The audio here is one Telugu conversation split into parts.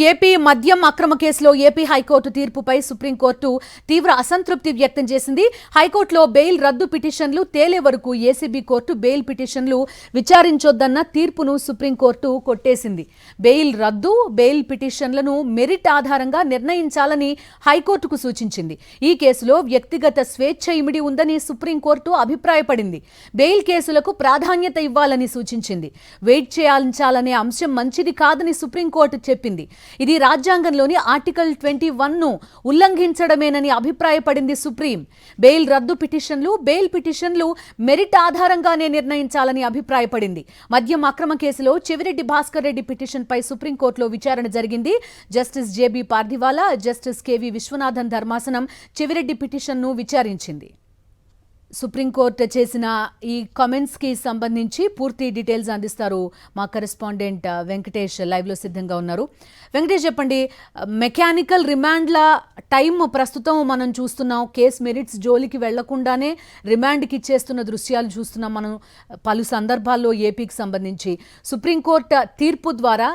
ఏపీ మద్యం అక్రమ కేసులో ఏపీ హైకోర్టు తీర్పుపై సుప్రీంకోర్టు తీవ్ర అసంతృప్తి వ్యక్తం చేసింది. హైకోర్టులో బెయిల్ రద్దు పిటిషన్లు తేలే వరకు ఏసీబీ కోర్టు బెయిల్ పిటిషన్లు విచారించొద్దన్న తీర్పును సుప్రీంకోర్టు కొట్టేసింది. బెయిల్ రద్దు, బెయిల్ పిటిషన్లను మెరిట్ ఆధారంగా నిర్ణయించాలని హైకోర్టుకు సూచించింది. ఈ కేసులో వ్యక్తిగత స్వేచ్ఛ ఇమిడి ఉందని సుప్రీంకోర్టు అభిప్రాయపడింది. బెయిల్ కేసులకు ప్రాధాన్యత ఇవ్వాలని సూచించింది. వెయిట్ చేయాలనే అంశం మంచిది కాదని సుప్రీంకోర్టు చెప్పింది. ఇది రాజ్యాంగంలోని ఆర్టికల్ 21ను ఉల్లంఘించడమేనని అభిప్రాయపడింది సుప్రీం. బెయిల్ రద్దు బెయిల్ పిటిషన్లు మెరిట్ ఆధారంగానే నిర్ణయించాలని అభిప్రాయపడింది. మద్యం అక్రమ కేసులో చెవిరెడ్డి భాస్కర్ రెడ్డి పిటిషన్పై సుప్రీంకోర్టులో విచారణ జరిగింది. Justice JB Pardiwala, justice KV Viswanathan ధర్మాసనం చెవిరెడ్డి పిటిషన్ను విచారించింది. సుప్రీంకోర్టు చేసిన ఈ కామెంట్స్ కి సంబంధించి పూర్తి డీటెయిల్స్ అందిస్తారు మా కరెస్పాండెంట్ వెంకటేష్. లైవ్ లో సిద్ధంగా ఉన్నారు. వెంకటేష్, చెప్పండి, మెకానికల్ రిమాండ్ల టైం ప్రస్తుతం మనం చూస్తున్నాం. కేసు మెరిట్స్ జోలికి వెళ్లకుండానే రిమాండ్కి ఇచ్చేస్తున్న దృశ్యాలు చూస్తున్నాం మనం పలు సందర్భాల్లో ఏపీకి సంబంధించి. సుప్రీంకోర్టు తీర్పు ద్వారా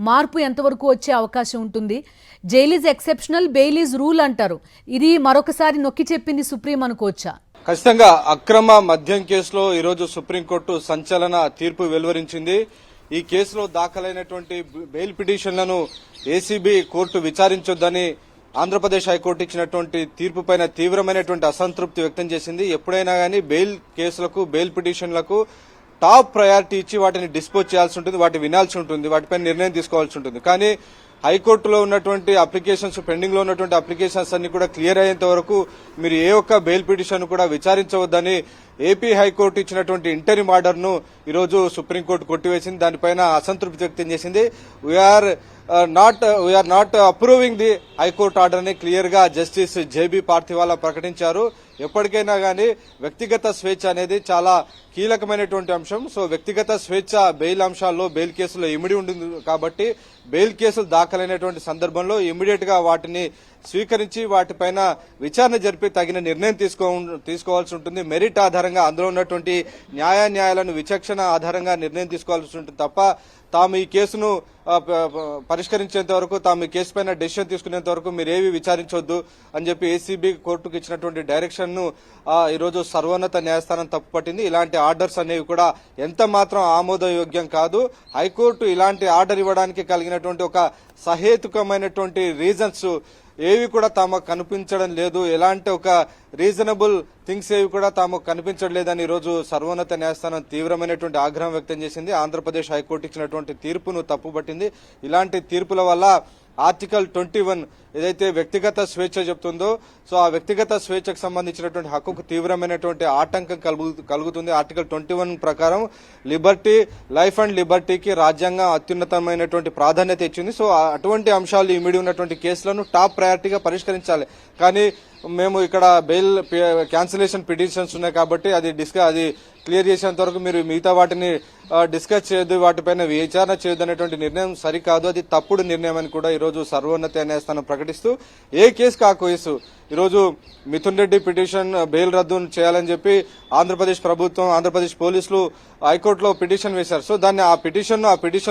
మార్పు ఎంతవరకు వచ్చే అవకాశం ఉంటుంది? Jail is exceptional, bail is rule అంటారు. ఇది మరొకసారి నొక్కి చెప్పింది సుప్రీం అనుకోవచ్చా? ఖచ్చితంగా అక్రమ మద్యం కేసులో ఈరోజు సుప్రీంకోర్టు సంచలన తీర్పు వెలువరించింది. ఈ కేసులో దాఖలైనటువంటి బెయిల్ పిటిషన్లను ఏసీబీ కోర్టు విచారించొద్దని ఆంధ్రప్రదేశ్ హైకోర్టు ఇచ్చినటువంటి తీర్పుపైన తీవ్రమైనటువంటి అసంతృప్తి వ్యక్తం చేసింది. ఎప్పుడైనా గానీ బెయిల్ కేసులకు, బెయిల్ పిటిషన్లకు టాప్ ప్రయారిటీ ఇచ్చి వాటిని డిస్పోజ్ చేయాల్సి ఉంటుంది, వాటిని వినాల్సి ఉంటుంది, వాటిపైన నిర్ణయం తీసుకోవాల్సి ఉంటుంది. కానీ హైకోర్టులో ఉన్నటువంటి అప్లికేషన్స్, పెండింగ్ లో ఉన్నటువంటి అప్లికేషన్స్ అన్ని కూడా క్లియర్ అయ్యేంత వరకు మీరు ఏ ఒక్క బెయిల్ పిటిషన్ కూడా విచారించవద్దని ఏపీ హైకోర్టు ఇచ్చినటువంటి ఇంటరిమ్ ఆర్డర్ ను ఈరోజు సుప్రీంకోర్టు కొట్టివేసింది. దానిపైన అసంతృప్తి వ్యక్తం చేసింది. We are not approving the high court order ని క్లియర్ గా జస్టిస్ జేబీ పార్థివాలా ప్రకటించారు. ఎప్పటికైనా గానీ వ్యక్తిగత స్వేచ్ఛ అనేది చాలా కీలకమైనటువంటి అంశం. సో వ్యక్తిగత స్వేచ్ఛ బెయిల్ అంశాల్లో, బెయిల్ కేసులో ఇమిడి ఉంటుంది కాబట్టి బెయిల్ కేసులు దాఖలైనటువంటి సందర్భంలో ఇమీడియట్ గా వాటిని స్వీకరించి వాటిపైన విచారణ జరిపి తగిన నిర్ణయం తీసుకోవాల్సి ఉంటుంది. మెరిట్ ఆధారంగా అందులో ఉన్నటువంటి న్యాయాలను విచక్షణ ఆధారంగా నిర్ణయం తీసుకోవాల్సి ఉంటుంది తప్ప తాము ఈ కేసును పరిష్కరించేంత వరకు, తాము ఈ కేసు పైన డెసిషన్ తీసుకునేంత వరకు మీరేవి విచారించొద్దు అని చెప్పి ఏసీబీ కోర్టుకు ఇచ్చినటువంటి డైరెక్షన్ ను ఈరోజు సర్వోన్నత న్యాయస్థానం తప్పుపట్టింది. ఇలాంటి ఆర్డర్స్ అనేవి కూడా ఎంత మాత్రం ఆమోదయోగ్యం కాదు. హైకోర్టు ఇలాంటి ఆర్డర్ ఇవ్వడానికి కలిగినటువంటి ఒక సహేతుకమైనటువంటి రీజన్స్ ఏవి కూడా తాము కనిపించడం లేదు. ఎలాంటి ఒక రీజనబుల్ థింగ్స్ ఏవి కూడా తాము కనిపించడం లేదని ఈరోజు సర్వోన్నత న్యాయస్థానం తీవ్రమైనటువంటి ఆగ్రహం వ్యక్తం చేసింది. ఆంధ్రప్రదేశ్ హైకోర్టు ఇచ్చినటువంటి తీర్పును తప్పుపట్టింది. ఇలాంటి తీర్పుల వల్ల ఆర్టికల్ 21 ఏదైతే వ్యక్తిగత స్వేచ్ఛ చెప్తుందో, సో ఆ వ్యక్తిగత స్వేచ్ఛకు సంబంధించినటువంటి హక్కుకు తీవ్రమైనటువంటి ఆటంకం కలుగుతుంది. ఆర్టికల్ 21 ప్రకారం లిబర్టీ, లైఫ్ అండ్ లిబర్టీకి రాజ్యాంగం అత్యున్నతమైనటువంటి ప్రాధాన్యత ఇచ్చింది. సో అటువంటి అంశాలు ఇమిడి ఉన్నటువంటి కేసులను టాప్ ప్రయారిటీగా పరిష్కరించాలి. కానీ మేము ఇక్కడ బెయిల్ క్యాన్సిలేషన్ పిటిషన్స్ ఉన్నాయి కాబట్టి అది క్లియర్ చేసేంత వరకు మీరు మిగతా వాటిని డిస్కస్ చేయొద్దు, వాటిపైన విచారణ చేయొద్దు అనేటువంటి నిర్ణయం సరికాదు, అది తప్పుడు నిర్ణయం అని కూడా ఈరోజు సర్వోన్నత న్యాయస్థానం ప్రకటిస్తూ ఏ కేసుకు ఆ కేసు ఈరోజు మిథున్ రెడ్డి పిటిషన్ బెయిల్ రద్దు చేయాలని చెప్పి ఆంధ్రప్రదేశ్ ప్రభుత్వం, ఆంధ్రప్రదేశ్ పోలీసులు హైకోర్టులో పిటిషన్ వేశారు. సో దాన్ని ఆ పిటిషన్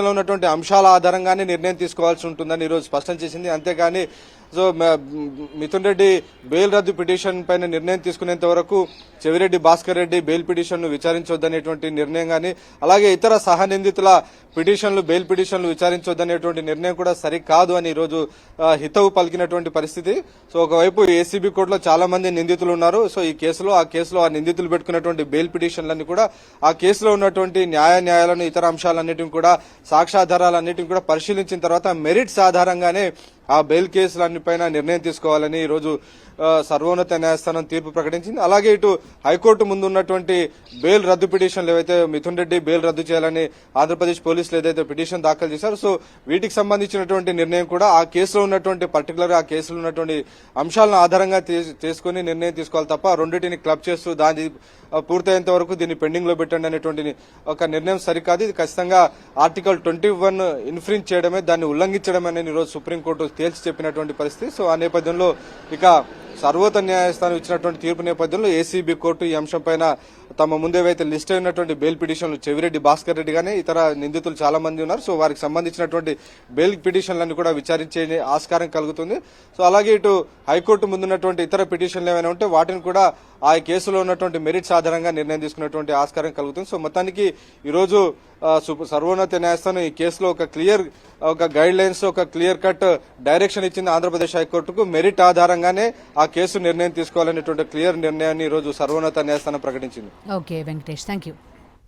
లో ఉన్నటువంటి అంశాల ఆధారంగానే నిర్ణయం తీసుకోవాల్సి ఉంటుందని ఈరోజు స్పష్టం చేసింది. అంతేగాని సో మిథున్ రెడ్డి బెయిల్ రద్దు పిటిషన్ పైన నిర్ణయం తీసుకునేంత వరకు చెవిరెడ్డి భాస్కర్ రెడ్డి బెయిల్ పిటిషన్ ను విచారించొద్దనేటువంటి నిర్ణయం గానీ, అలాగే ఇతర సహనిందితుల పిటిషన్లు, బెయిల్ పిటిషన్లు విచారించొద్దనేటువంటి నిర్ణయం కూడా సరికాదు అని ఈరోజు హితవు పలికినటువంటి పరిస్థితి. సో ఒకవైపు ఏసీబీ కోర్టులో చాలా మంది నిందితులు ఉన్నారు. సో ఈ కేసులో ఆ నిందితులు పెట్టుకున్నటువంటి బెయిల్ పిటిషన్లన్నీ కూడా ఆ కేసులో ఉన్నటువంటి న్యాయాలను, ఇతర అంశాలన్నిటిని కూడా, సాక్ష్యాధారాలన్నిటిని కూడా పరిశీలించిన తర్వాత మెరిట్స్ ఆధారంగానే ఆ బెయిల్ కేసులన్నిపైన నిర్ణయం తీసుకోవాలని ఈరోజు సర్వోన్నత న్యాయస్థానం తీర్పు ప్రకటించింది. అలాగే ఇటు హైకోర్టు ముందు ఉన్నటువంటి బెయిల్ రద్దు పిటిషన్లు ఏవైతే మిథున్ రెడ్డి బెయిల్ రద్దు చేయాలని ఆంధ్రప్రదేశ్ పోలీసులు ఏదైతే పిటిషన్ దాఖలు చేశారో, సో వీటికి సంబంధించినటువంటి నిర్ణయం కూడా ఆ కేసులో ఉన్నటువంటి పర్టికులర్ ఆ కేసులో ఉన్నటువంటి అంశాలను ఆధారంగా తీసుకుని నిర్ణయం తీసుకోవాలి తప్ప రెండింటిని క్లబ్ చేస్తూ దాని పూర్తయ్యేంత వరకు దీన్ని పెండింగ్ లో పెట్టండి అనేటువంటి ఒక నిర్ణయం సరికాదు. ఇది ఖచ్చితంగా ఆర్టికల్ 21 ఇన్ఫ్రింజ్ చేయడమే, దాన్ని ఉల్లంఘించడమే అని ఈరోజు సుప్రీంకోర్టు తేల్చి చెప్పినటువంటి పరిస్థితి. సో ఆ నేపథ్యంలో ఇక సర్వోన్నత న్యాయస్థానం ఇచ్చినటువంటి తీర్పు నేపథ్యంలో ఏసీబీ కోర్టు ఈ అంశంపైన తమ ముందేవైతే లిస్ట్ అయినటువంటి బెయిల్ పిటిషన్లు చెవిరెడ్డి భాస్కర్ రెడ్డి గానీ ఇతర నిందితులు చాలా మంది ఉన్నారు. సో వారికి సంబంధించినటువంటి బెయిల్ పిటిషన్లను కూడా విచారించే ఆస్కారం కలుగుతుంది. సో అలాగే ఇటు హైకోర్టు ముందున్నటువంటి ఇతర పిటిషన్లు ఏమైనా ఉంటే వాటిని కూడా ఆ కేసులో ఉన్నటువంటి మెరిట్స్ ఆధారంగా నిర్ణయం తీసుకున్నటువంటి ఆస్కారం కలుగుతుంది. సో మొత్తానికి ఈరోజు సర్వోన్నత న్యాయస్థానం ఈ కేసులో ఒక గైడ్ లైన్స్, ఒక క్లియర్ కట్ డైరెక్షన్ ఇచ్చింది ఆంధ్రప్రదేశ్ హైకోర్టుకు. మెరిట్ ఆధారంగానే ఆ కేసు నిర్ణయం తీసుకోవాలనేటువంటి క్లియర్ నిర్ణయాన్ని ఈరోజు సర్వోన్నత న్యాయస్థానం ప్రకటించింది. Okay Venkatesh, thank you.